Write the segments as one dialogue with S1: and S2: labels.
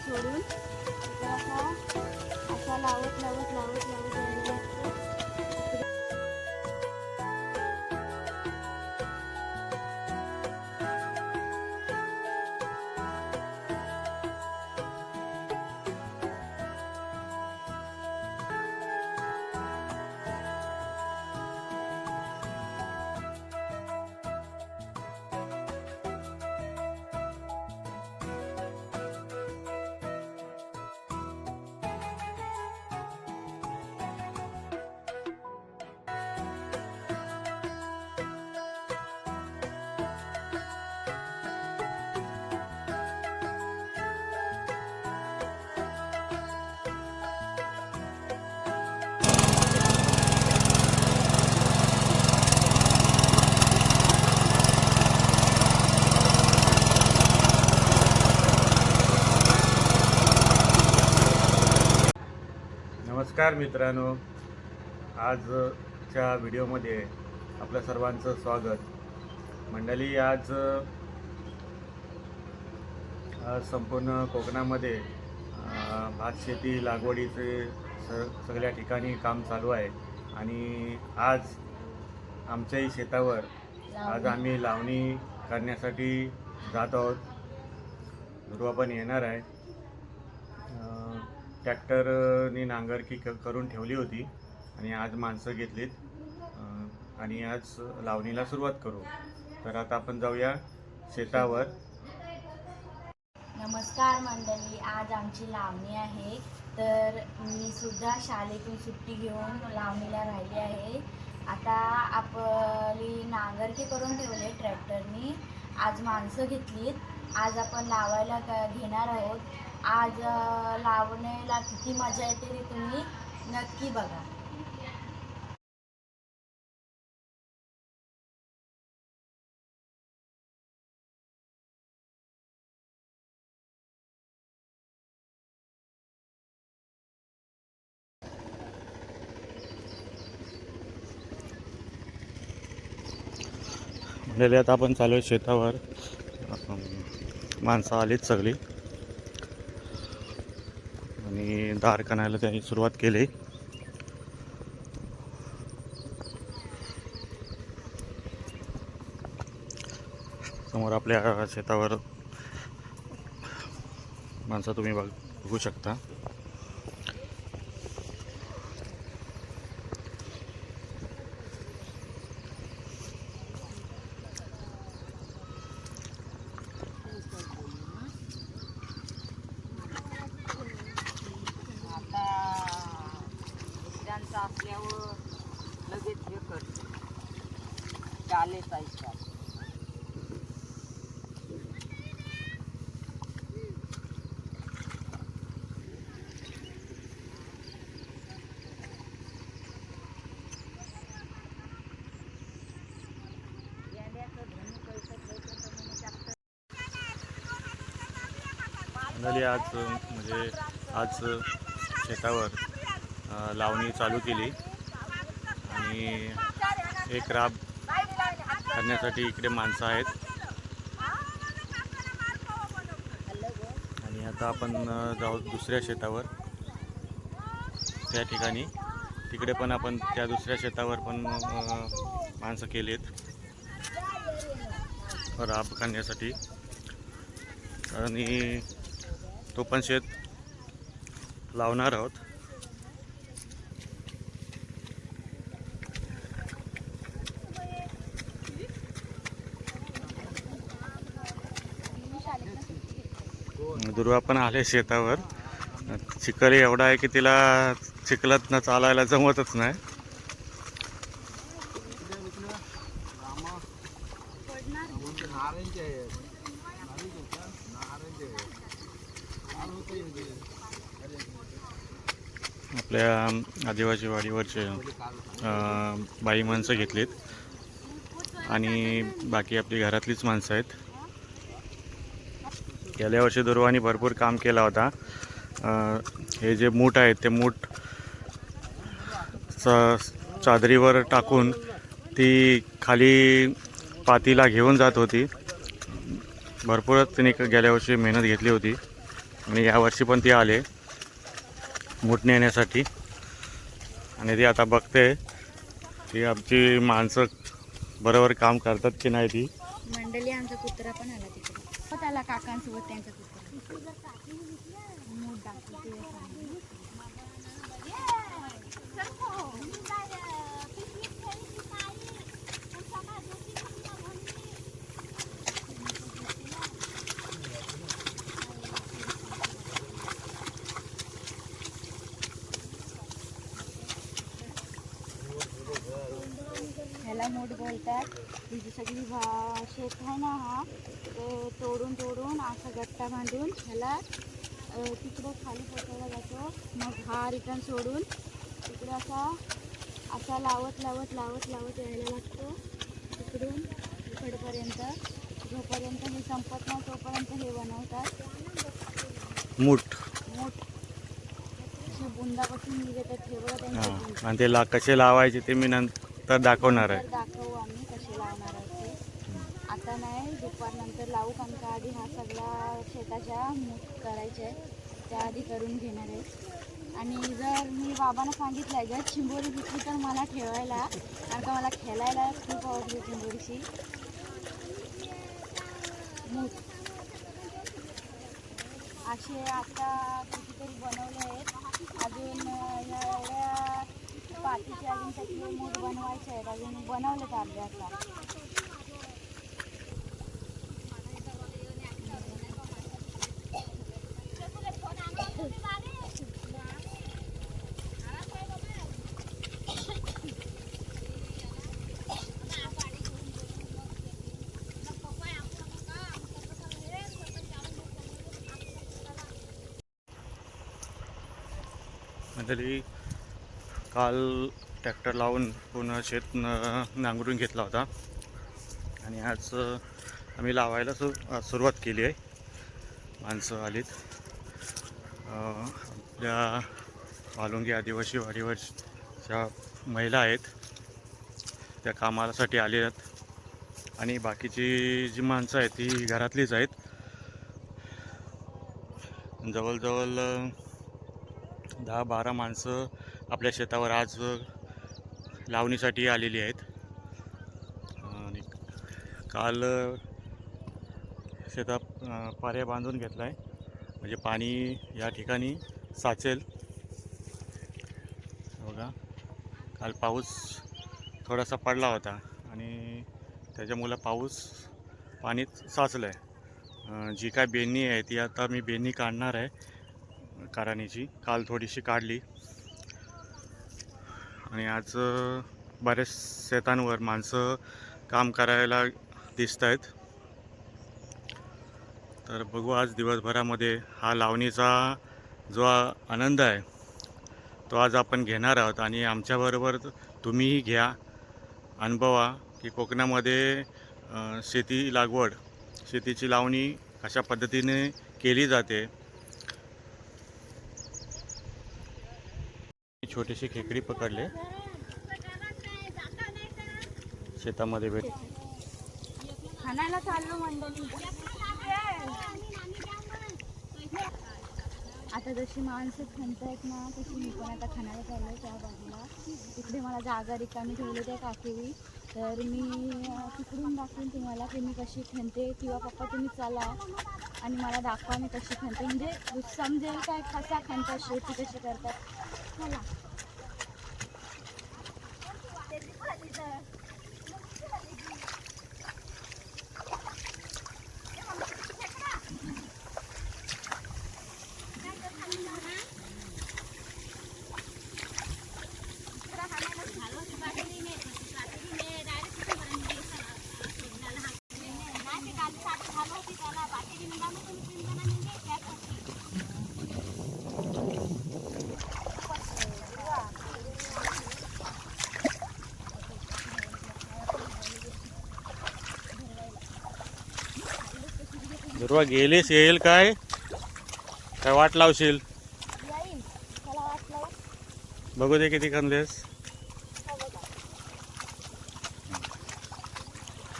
S1: सोडून असा असा लावत लावत लावत लावत जायला लागतं.
S2: नमस्कार मित्रांनो, आजच्या व्हिडिओमध्ये आपल्या सर्वांचं स्वागत. मंडळी, आज संपूर्ण कोकणामध्ये भातशेती लागवडीचे सगळ्या ठिकाणी काम चालू आहे आणि आज आमच्याही शेतावर आज आम्ही लावणी करण्यासाठी जात आहोत. दुर्वा पण येणार आहे. ट्रॅक्टरनी नांगरकी करून ठेवली होती आणि आज माणसं घेतलीत आणि आज लावणीला सुरुवात करू. तर आता आपण जाऊया शेतावर.
S1: नमस्कार मंडळी, आज आमची लावणी आहे. तर मी सुद्धा शाळेतून सुट्टी घेऊन लावणीला राहिली आहे. आता आपली नांगरकी करून ठेवले ट्रॅक्टरनी. आज माणसं घेतलीत. आज आपण लावायला घेणार आहोत. आज लावण्याला किती मजा येते ते तुम्ही नक्की बघा.
S2: मंडळी, आता आपण चालू आहे शेतावर. माणसं आलीत सगळी आणि दार खणायला त्यांनी सुरुवात केली. समोर आपल्या शेतावर माणसं तुम्ही बघू शकता.
S3: असल्यावर लगेच हे करते चाले पाहिजे.
S2: आज शेतावर लावणी चालू केली आणि एक राब करण्यासाठी इकडे माणसं आहेत. आणि आता आपण जाऊ दुसऱ्या शेतावर. त्या ठिकाणी तिकडे पण आपण त्या दुसऱ्या शेतावर पण माणसं केलीत राब करण्यासाठी. आणि तो पण शेत लावणार आहोत. दुर्वा पण आले शेतावर. चिखल एवढा आहे की तिला चिखलात न चालायला जमतच नाही. आपल्या आदिवासी वाडीवरचे बाई माणसं घेतलीत आणि बाकी आपली घरातलीच माणसं आहेत. गेल्या वर्षी दुर्वानी भरपूर काम केला होता. हे जे मूठ आहेत ते मूठ चादरीवर टाकून ती खाली पातीला घेऊन जात होती. भरपूरच तिने गेल्या वर्षी मेहनत घेतली होती. आणि यावर्षी पण ती आले मूठ नेण्यासाठी. आणि ती आता बघते की आमची माणसं बरोबर काम करतात की नाही. ती
S1: मंडळी आमचा कुत्रा पण आला तिकडे, हो त्याला काकांसोबत त्यांचा कुत्रा मूठ दाखवते. ह्याला मूठ बोलतात. तिची सगळी शेत आहे ना, हा ते तोडून असा गट्टा बांधून ह्याला तिकडे खाली पोचवला जातो. मग हा रिटर्न सोडून तिकडे असा लावत यायला लागतो तिकडून इकडपर्यंत. जोपर्यंत हे संपत नाही तोपर्यंत हे बनवतात
S2: मूठ.
S1: अशी बुंदापासून निघतात हे बघा त्यांची बुंद.
S2: आणि ते कसे लावायचे ते मी नंतर दाखवणार आहे.
S1: दाखवू आम्ही कसे लावणार आहोत ते. आता नाही, दुपारनंतर लावू, कारण का आधी हा सगळा शेताच्या मूठ करायचे आहे, त्याआधी करून घेणार आहे. आणि जर मी बाबांना सांगितलं जर चिंबोरी दिसली तर मला ठेवायला, कारण का मला खेळायला खूप आवडली चिंबोरीशी. मूठ असे आता कितीतरी बनवले आहेत. अजून ह्या एवढ्या पातीचे अजून त्यातले मूठ बनवायचे आहेत. अजून बनवलेत अर्ध्या आता.
S2: तरी काल ट्रॅक्टर लावून पूर्ण शेत नांगरून घेतला होता आणि आज आम्ही लावायला सुरुवात केली आहे. माणसं आलीत. आपल्या वालुंगी आदिवासी वाडीवरच्या महिला आहेत, त्या कामासाठी आलेल्या आहेत. आणि बाकीची जी माणसं आहेत ती घरातलीच आहेत. जवळजवळ 10-12 माणसं आपल्या शेतावर आज लावणीसाठी आलेली आहेत. आणि काल शेतात पाऱ्या बांधून घेतला आहे, म्हणजे पाणी या ठिकाणी साचेल. बघा, काल पाऊस थोडासा पडला होता आणि त्याच्यामुळं पाणीत साचलं आहे. जी काय बेंणी आहे ती आता मी बेंणी काढणार आहे काराणीची. काल थोडीशी काढली आणि आज बऱ्याच शेतांवर माणसं काम करायला दिसत आहेत. तर बघू, आज दिवसभरामध्ये हा लावणीचा जो आनंद आहे तो आज आपण घेणार आहोत. आणि आमच्याबरोबर तुम्हीही घ्या, अनुभवा की कोकणामध्ये शेती लागवड, शेतीची लावणी कशा पद्धतीने केली जाते. छोटीशी खेकडी पकडले शेतामध्ये भेट.
S1: खाण्याला चाललो मंडळी. आता जशी माणसं खणतायत ना तशी मी पण आता खाण्याला चाललो त्या बाजूला. तिकडे मला जागा रिकामी ठेवली त्या काकेवी, तर मी तिकडून दाखवेन तुम्हाला की मी कशी खणते. किंवा पप्पा तुम्ही चला आणि मला दाखवा मी कशी खणते, म्हणजे समजेल काय कसा खणतात, शेती कशी करतात. चला.
S2: दुर्वा गेलीस, येईल काय काय वाट लावशील?
S1: येईल, त्याला वाटलं.
S2: बघू दे किती खणलेस.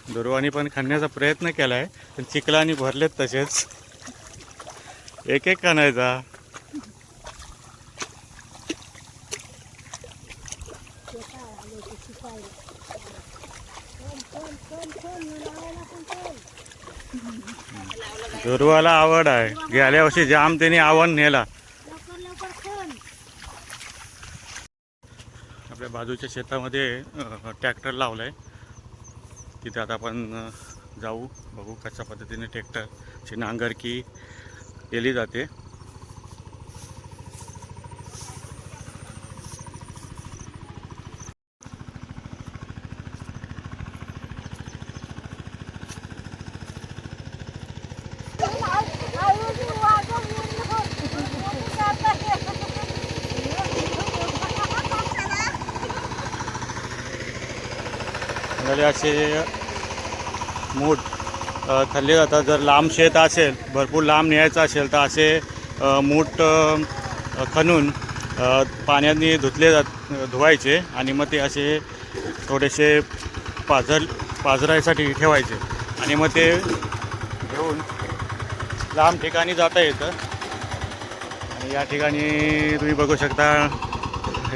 S2: दुर्वानी पण खणण्याचा प्रयत्न केलाय, पण चिखलाने भरलेत तसेच. एक एक आणायचा. दुर्वाला आवड आहे. गेल्या वर्षी जाम त्याने आवड नेला. आपल्या बाजूच्या शेतामध्ये ट्रॅक्टर लावलाय. तिथे आता आपण जाऊ, बघू कशा पद्धतीने ट्रॅक्टरची नांगरकी केली जाते. असे मूठ खाल्ले जातात. जर लांब शेत असेल, भरपूर लांब न्यायचं असेल तर असे मूठ खणून पाण्याने धुवायचे आणि मग ते असे थोडेसे पाझरायसाठी ठेवायचे आणि मग ते घेऊन लांब ठिकाणी जाता येतं. आणि या ठिकाणी तुम्ही बघू शकता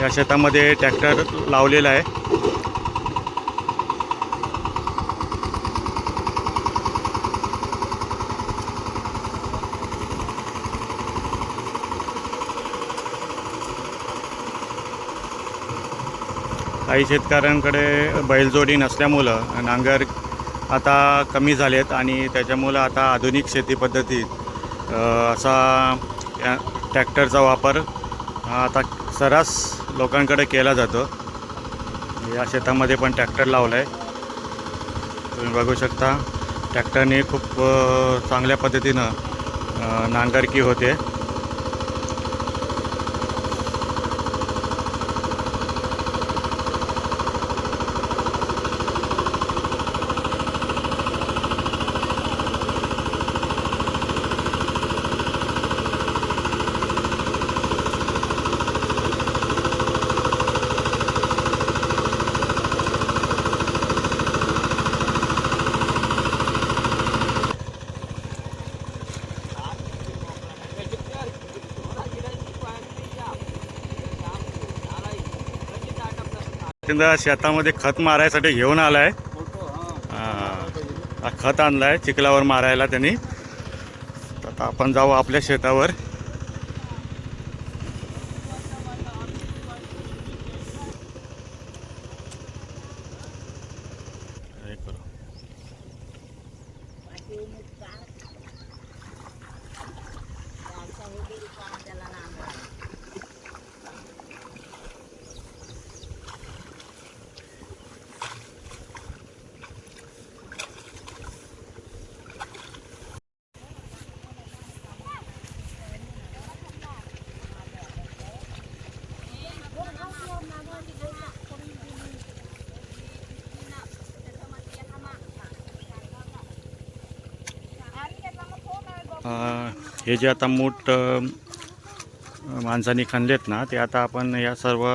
S2: या शेतामध्ये ट्रॅक्टर लावलेला आहे. काही शेतकऱ्यांकडे बैलजोडी नसल्यामुळं नांगर आता कमी झालेत आणि त्याच्यामुळं आता आधुनिक शेती पद्धतीत असा ट्रॅक्टरचा वापर आता सर्रास लोकांकडे केला जातो. या शेतामध्ये पण ट्रॅक्टर लावला आहे. तुम्ही बघू शकता ट्रॅक्टरने खूप चांगल्या पद्धतीनं नांगरकी होते. शेतामध्ये खत मारायसाठी घेऊन आलाय. खत आणलाय चिखलावर मारायला त्यांनी. आता आपण जाऊ आपल्या शेतावर. हे जे आता मूठ माणसांनी खणलेत ना, ते आता आपण या सर्व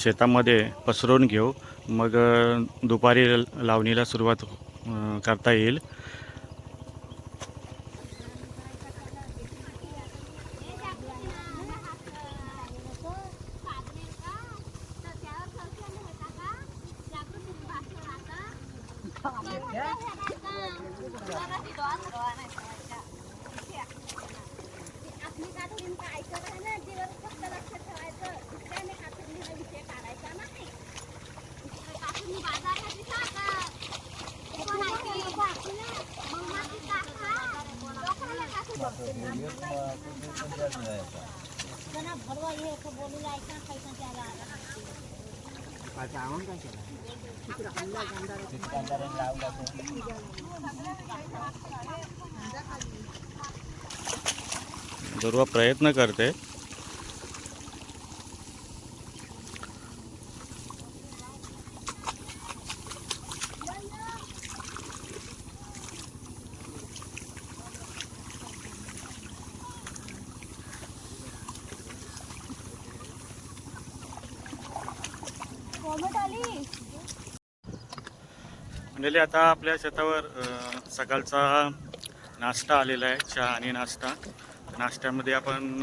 S2: शेतामध्ये पसरवून घेऊ. मग दुपारी लावणीला सुरुवात करता येईल. दुर्वा प्रयत्न करते. म्हणजे आता आपल्या शेतावर सकाळचा नाश्ता आलेला आहे. चहा आणि नाश्ता. नाश्त्यामध्ये आपण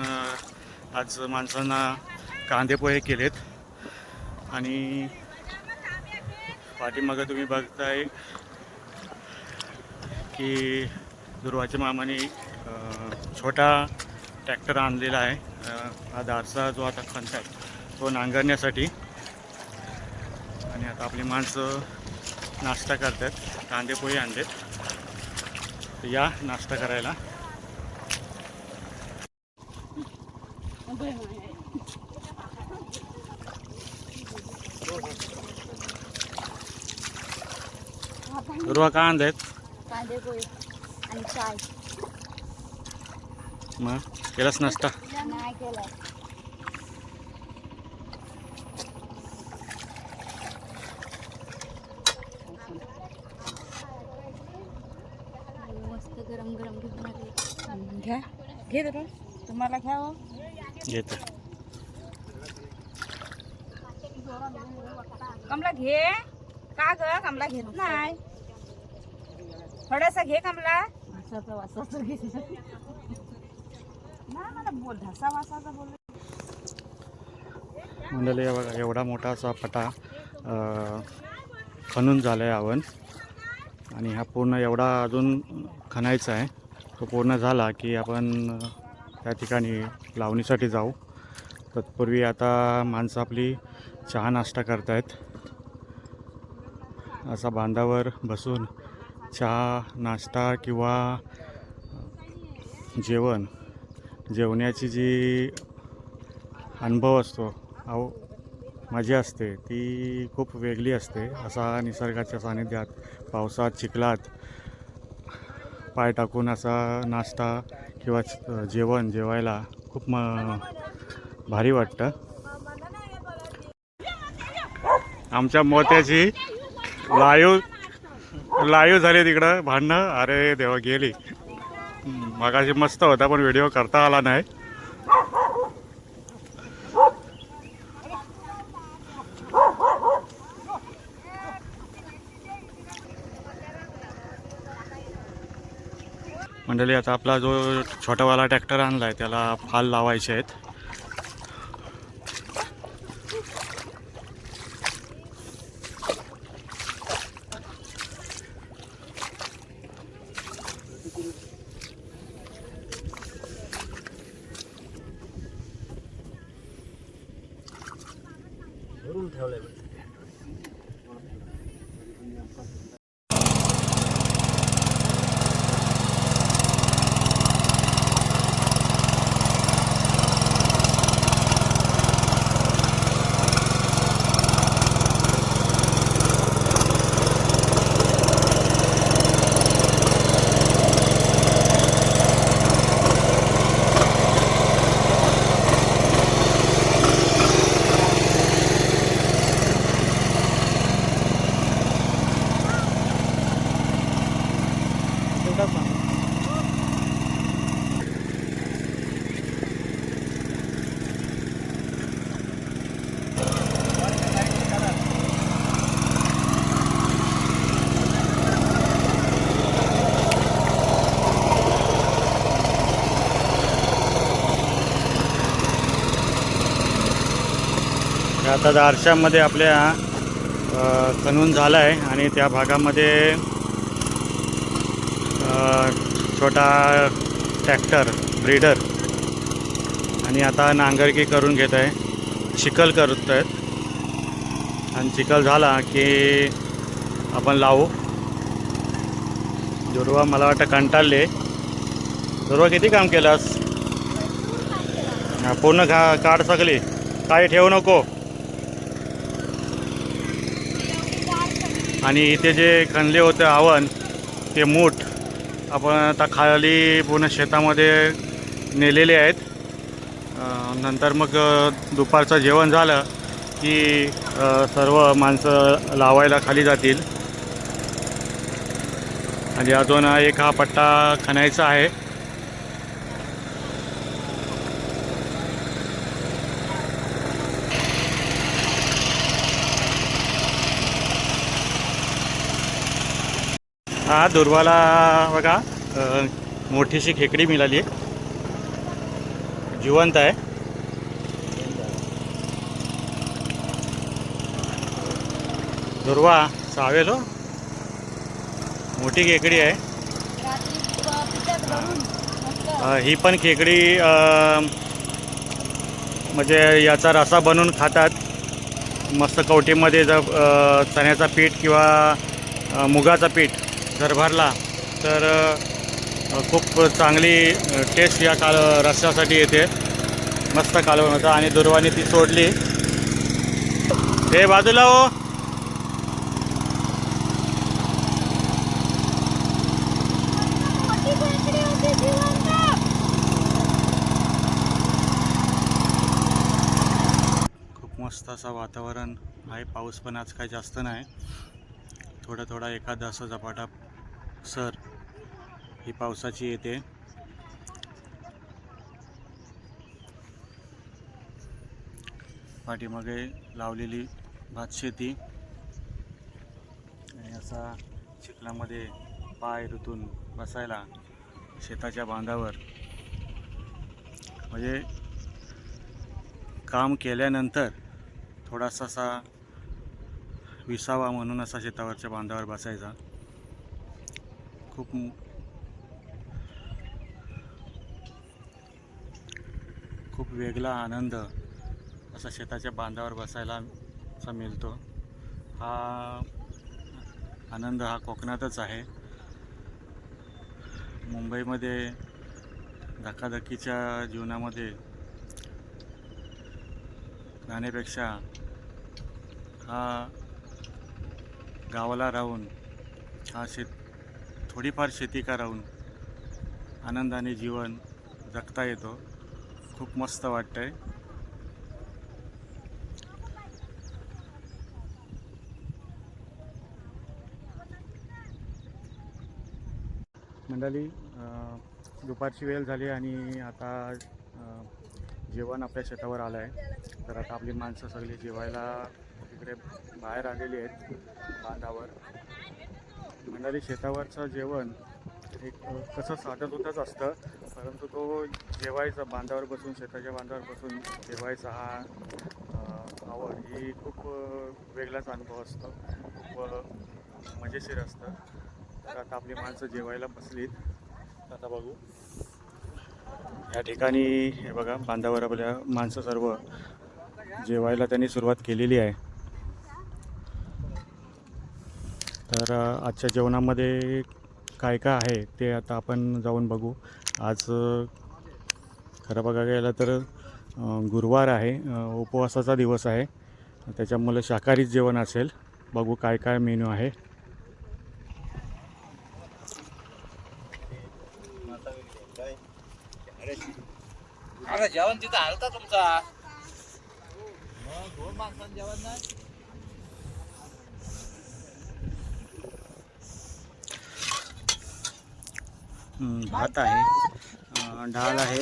S2: आज माणसांना कांदे पोहे केलेत आणि पाठीमागं तुम्ही बघताय की दुर्वाच्या मामाने छोटा ट्रॅक्टर आणलेला आहे. हा दारसा जो आता खंत आहे तो नांगरण्यासाठी. आणि आता आपली माणसं नाश्ता करतात. कांदे पोहे आणलेत. तर या नाश्ता करायला. दुर्वा का आणलेत?
S1: कांदे पोहे आणि चाय.
S2: मग केलास नाश्ता?
S1: नाही केला. मस्त गरम गरम घेऊन लागले.
S3: घ्या घे दे तुम्हाला घ्यावं.
S2: घेतो.
S3: कमला घे. का ग कमला घेत नाही? थोडासा घे कमला. वासाचं घे. ना मला बोल ढसा वासाचा बोल.
S2: मंडळी बघा एवढा मोठा असा पटा खणून झाला आहे आवण. आणि हा पूर्ण एवढा अजून खणायचा आहे. तो पूर्ण झाला की आपण त्या ठिकाणी लावणीसाठी जाऊ. तत्पूर्वी आता माणसं आपली चहा नाश्ता करतायत. असा बांधावर बसून चहा नाश्ता किंवा जेवण्याची जी अनुभव असतो मजा असते ती खूप वेगळी असते. असा निसर्गाच्या सानिध्यात पावसात चिखलात पाय टाकून असा नाश्ता किंवा जेवायला खूप भारी वाटतं. आमच्या मोत्याची लाईव्ह झाली तिकडं भांडणं. अरे देवा गेली. मगाशी मस्त होता पण व्हिडिओ करता आला नाही. मंडळी आता आपला जो छोटावाला ट्रॅक्टर आणला आहे त्याला फाल लावायचे आहेत. आता दारशामध्ये आपल्या खणून झाला आहे आणि त्या भागामध्ये छोटा ट्रॅक्टर ब्रीडर आणि आता नांगरकी करून घेत आहे. चिखल करत आहेत आणि चिखल झाला की आपण लावू. दुर्वा मला वाटतं कंटाळले. दुर्वा किती काम केलंस? पूर्ण काढ सगळी, काही ठेवू नको. आणि इथे जे खणले होते आवण ते मूठ आपण आता खाली पूर्ण शेतामध्ये नेलेले आहेत. नंतर मग दुपारचं जेवण झालं की सर्व माणसं लावायला खाली जातील. आणि अजून एक हा पट्टा खणायचा आहे. हा दुर्वाला बघा मोठीशी खेकडी मिळाली आहे. जिवंत आहे. दुर्वा सावेल हो, मोठी खेकडी आहे. ही पण खेकडी म्हणजे याचा रसा बनवून खातात. मस्त कवटीमध्ये जर चण्याचा पीठ किंवा मुगाचा पीठ जर भरला तर खूप चांगली टेस्ट या रस्स्यासाठी येते. मस्त कालवण होतं. आणि दुर्वाने ती सोडली. हे बाजूला हो. मस्त असं वातावरण आहे. पाऊस पण आज काही जास्त नाही. थोडा थोडा एखादा असं झपाटा सर ही पावसाची येते. पाठीमागे लावलेली भातशेती आणि असा चिखलामध्ये पाय रुतून बसायला शेताच्या बांधावर, म्हणजे काम केल्यानंतर थोडासा असा विसावा म्हणून असा शेतावरच्या बांधावर बसायचा. खूप वेगळा आनंद असा शेताच्या बांधावर बसायला असा मिळतो. हा आनंद हा कोकणातच आहे. मुंबईमध्ये धकाधकीच्या जीवनामध्ये राहण्यापेक्षा हा गावाला राहून हा थोडीफार शेती का राहून आनंदाने जीवन जगता येतो. खूप मस्त वाटतंय. मंडळी, दुपारची वेळ झाली आणि आता जेवण आपल्या शेतावर आलं आहे. तर आता आपली माणसं सगळी जेवायला तिकडे बाहेर आलेली आहेत बांधावर. मंडळी, शेतावरचं जेवण एक कसं साधं सुद्धच असतं, परंतु तो जेवायचा बांधावर बसून, शेताच्या बांधावर बसून जेवायचा हा आवड ही खूप वेगळाच अनुभव असतो. खूप मजेशीर असतं. तर आता आपली माणसं जेवायला बसलीत. आता बघू या ठिकाणी. हे बघा, बांधावर आपल्या माणसं सर्व जेवायला त्यांनी सुरुवात केलेली आहे. तर आजच्या जेवणामध्ये काय काय आहे ते आता आपण जाऊन बघू. आज खरं बघायला गेलं तर गुरुवार आहे, उपवासाचा दिवस आहे. त्याच्यामुळे शाकाहारी जेवण असेल. बघू काय काय मेनू आहे.
S4: अरे जेवण तिथं आलं तुमचा. दोन माणसांचं जेवण नाही.
S2: भात आहे, डाळ आहे,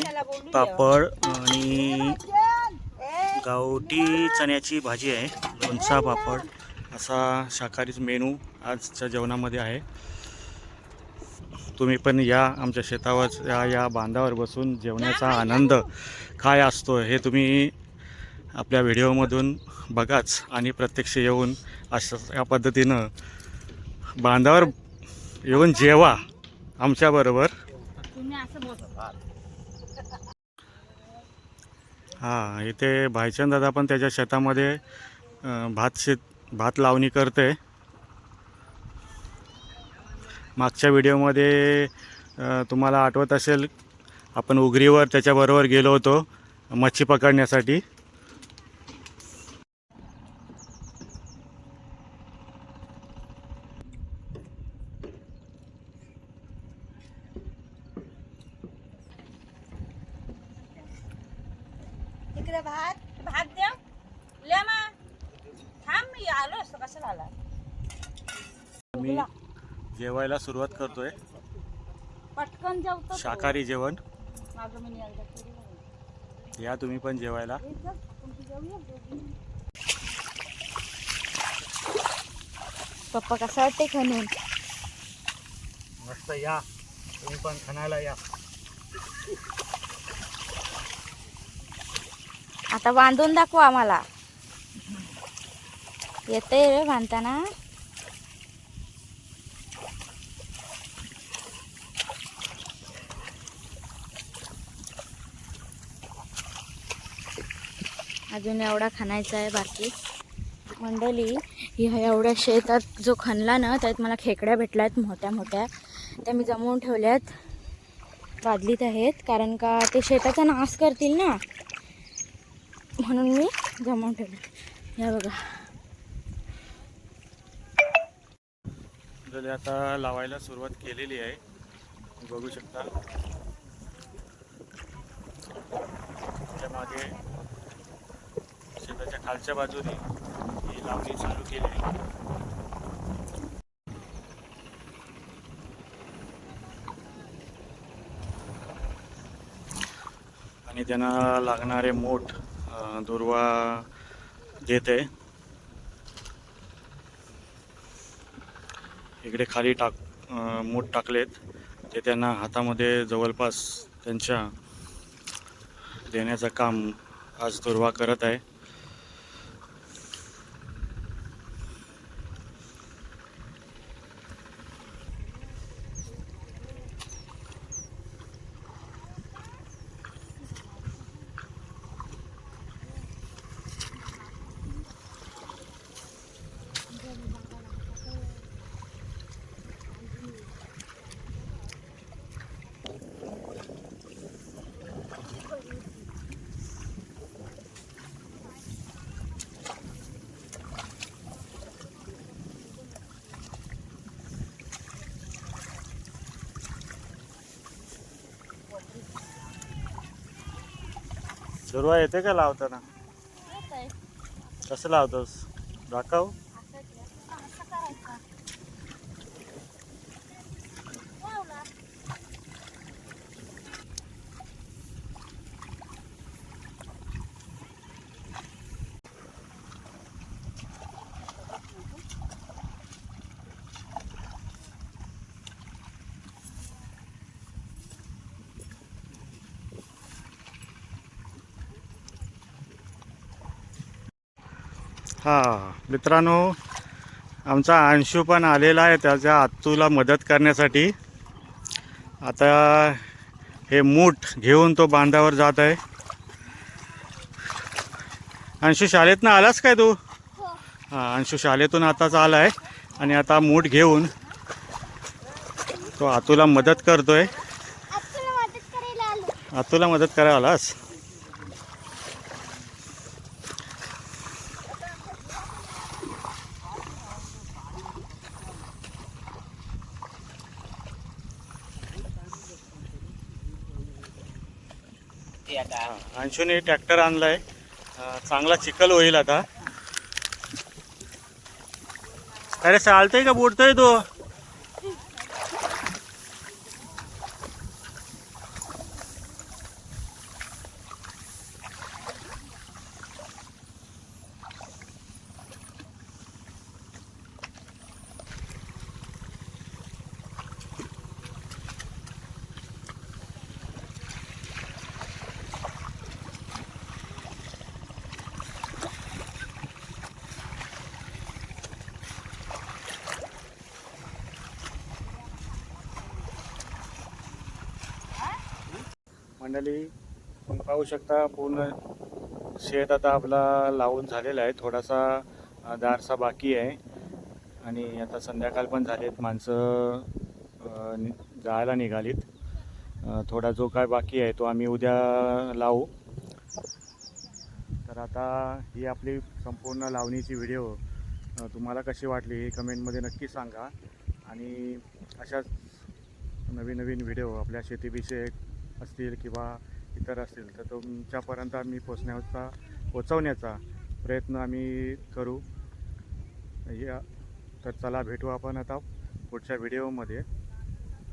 S2: पापड आणि गावठी चण्याची भाजी आहे, लोणचा, पापड असा शाकाहारी मेनू आजच्या जेवणामध्ये आहे. तुम्ही पण या आमच्या शेतावर, या बांधावर बसून जेवण्याचा आनंद काय असतो हे तुम्ही आपल्या व्हिडिओमधून बघाच आणि प्रत्यक्ष येऊन अशा या पद्धतीनं बांधावर येऊन जेवा आमच्याबरोबर. हां, इथे भाईचंद दादा पण त्याच्या शेतामध्ये भात लावणी करते. मागच्या व्हिडिओमध्ये तुम्हाला आठवत असेल, आपण उगरीवर त्याच्याबरोबर गेलो होतो मच्छी पकडण्यासाठी.
S3: इकडे भात द्या. ले मा थांब, मी आलो असतो. कशाला आला?
S2: मी जेवायला सुरुवात करतोय.
S3: पटकन जेवतो.
S2: शाकाहारी जेवण.
S3: माझं मी
S2: या तुम्ही पण जेवायला.
S1: पप्पा कसं वाटते खणून?
S2: मस्त, या तुम्ही पण खाण्याला या.
S1: आता बांधून दाखवा आम्हाला. येतंय रे बांधताना. अजून एवढा खणायचा आहे बाकी. मंडळी, ह्या एवढ्या शेतात जो खणला ना त्यात मला खेकड्या भेटल्यात मोठ्या मोठ्या. त्या मी जमवून ठेवल्यात, बादलीत आहेत, कारण का ते शेताचा नाश करतील ना, म्हणून मी जमवून ठेवले. या बघा.
S2: जर आता लावायला सुरुवात केलेली आहे, बघू शकता. त्या मागे शेताच्या खालच्या बाजूने ही लावणी चालू केली आहे. आणि त्यांना लागणारे मोठ दुर्वा देत आहे. इकडे खाली मूठ टाकलेत ते त्यांना हातामध्ये जवळपास त्यांच्या देण्याचं काम आज दुर्वा करत आहे. दुर्वा येते का लावताना? कसं लावतोस? दाखव. हा मित्रांनो, आमचा अंशू पण आलेला आहे त्याच्या आत्तूला मदत करण्यासाठी. आता हे मूठ घेऊन तो बांधावर जात आहे. अंशू शाळेतनं आलास काय तू? हां, अंशू शाळेतून आताच आला आहे आणि आता मूठ घेऊन तो आत्तूला मदत करतोय. आत्तूला मदत करायला आलास? अंशूने ट्रॅक्टर आणलाय, चांगला चिखल होईल आता. अरे चालतंय का बुडतोय तो? मंडळी, तुम्ही पाहू शकता पूर्ण शेत आता आपला लावून झालेला आहे. थोडासा दारसा बाकी आहे आणि आता संध्याकाळ पण झालेत, माणसं जायला निघालीत. थोडा जो काय बाकी आहे तो आम्ही उद्या लावू. तर आता ही आपली संपूर्ण लावणीची व्हिडिओ तुम्हाला कशी वाटली हे कमेंटमध्ये नक्की सांगा. आणि अशाच नवीन नवीन व्हिडिओ आपल्या शेतीविषयक असतील किंवा इतर असतील तर तुमच्यापर्यंत आम्ही पोचवण्याचा प्रयत्न आम्ही करू. तर चला भेटू आपण आता पुढच्या व्हिडिओमध्ये.